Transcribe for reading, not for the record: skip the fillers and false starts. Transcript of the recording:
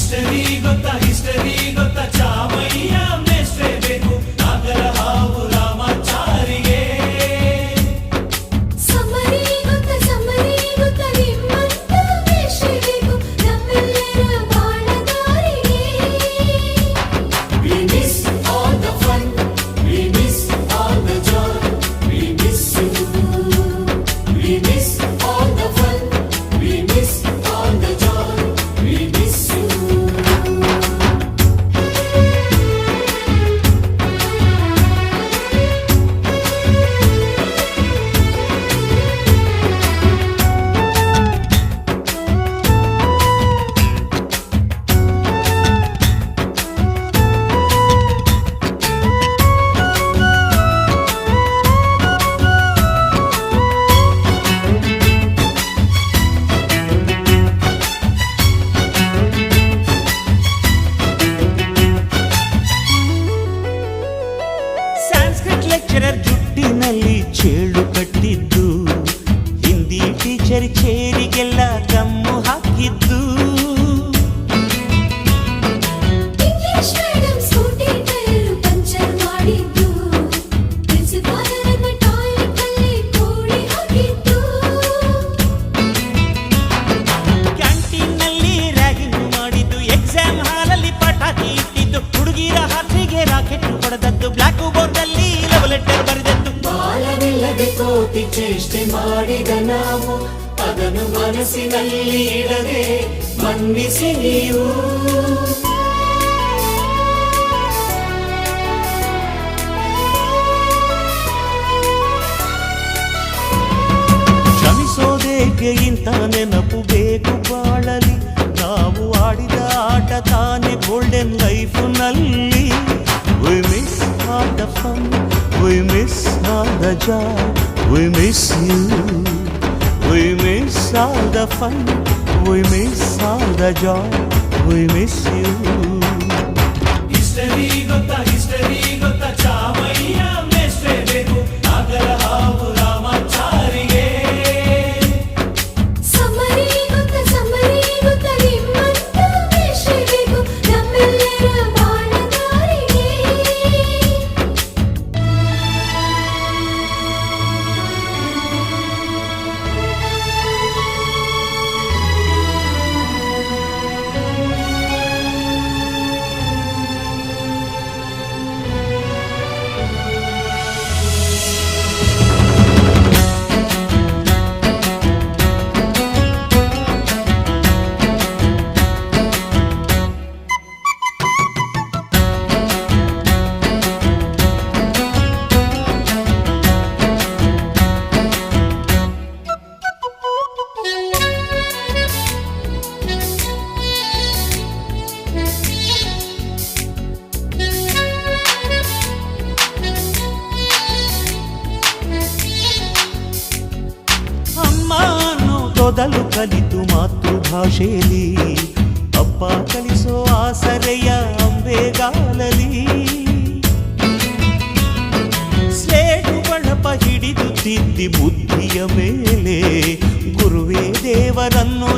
History ಗೊತ್ತಾ ಚಾಮಯ್ಯ ಮೇಷ್ಟ್ರೇ ಬೇಕು ನಾಗರ ಹಾವು ರಾಮಾಚಾರಿಗೆ. ಸಮರಿ ಗೊತ್ತ ನಿಮ್ಮಂತ ಮೇಷ್ಟ್ರೇ ಬೇಕು ನಮ್ಮೆಲ್ಲರ ಬಾಳದಾರಿಗೆ. We miss all the fun, we miss all the joy, we miss you. We miss all the fun, we miss all the joy, we miss you. Sanskrit lecturer ಜುಟ್ಟಿನಲ್ಲಿ ಚೇಳು ಕಟ್ಟಿದ್ದು, ಹಿಂದಿ ಟೀಚರ್ ಚೇರಿಗೆಲ್ಲ ಗಮ್ಮು ಹಾಕಿದ್ದು, English madam scooty tyre puncture ಮಾಡಿದ್ದು, ಪ್ರಿನ್ಸಿಪಾಲರನ್ನ toilet ಅಲ್ಲಿ ಕೋಳಿ ಹಾಕಿದ್ದು, ಕ್ಯಾಂಟೀನ್ನಲ್ಲಿ ರ್ಯಾಗಿಂಗ್ ಮಾಡಿದ್ದು, ಎಕ್ಸಾಮ್ ಹಾಲಲ್ಲಿ ಪಟಾಕಿ ಇಟ್ಟಿದ್ದು, ಹುಡುಗಿರ ಹಾಸಿಗೆ ರಾಕೆಟ್ ಹೊಡೆದದ್ದು, ಬ್ಲಾಕ್ ಬೋರ್ಡ್ ಅಲ್ಲಿ ಲವ್ ಲೆಟರ್ ಬರೆದದ್ದು. ಬಾಲವಿಲ್ಲದೆ ಕೋಟಿ ಚೇಷ್ಟೆ ಮಾಡಿದ ನಾವು ಅದನ್ನು ಮನಸ್ಸಿನಲ್ಲಿ ಇಡದೆ ಮನ್ನಿಸಿ ನೀವು. ಕ್ಷಮಿಸೋದೇಕೆ ಇಂಥ ನೆನಪು ಬೇಕು ಬಾಳಲಿ, ನಾವು ಆಡಿದ ಆಟ ತಾನೇ golden ಲೈಫ್ನಲ್ಲಿ. We miss all the fun, we miss all the joy, we miss you. We miss all the fun, we miss all the joy, we miss you. History ಗೊತ್ತಾ ಚಾಮಯ್ಯ ಮೇಷ್ಟ್ರೇ ಬೇಕು ನಾಗರ ಹಾವು ರಾಮಾಚಾರಿಗೆ. ಸಮರಿ ಗೊತ್ತ ನಿಮ್ಮಂತ ಮೇಷ್ಟ್ರೇ ಬೇಕು ನಮ್ಮೆಲ್ಲರ ಬಾಳದಾರಿಗೆ. ಅಮ್ಮ ಅನ್ನೋದೊದಲು ಕಲಿತು ಮಾತೃಭಾಷೆಯಲ್ಲಿ, ಅಪ್ಪ ಕಲಿಸೋ ಆಸರೆಯ ಅಂಬೆಗಾಲಲಿ, ಸ್ಲೇಟು ಬಳಪ ಹಿಡಿದು ತಿದ್ದಿ ಬುದ್ಧಿಯ ಮೇಲೆ ಗುರುವೇ ದೇವರನ್ನು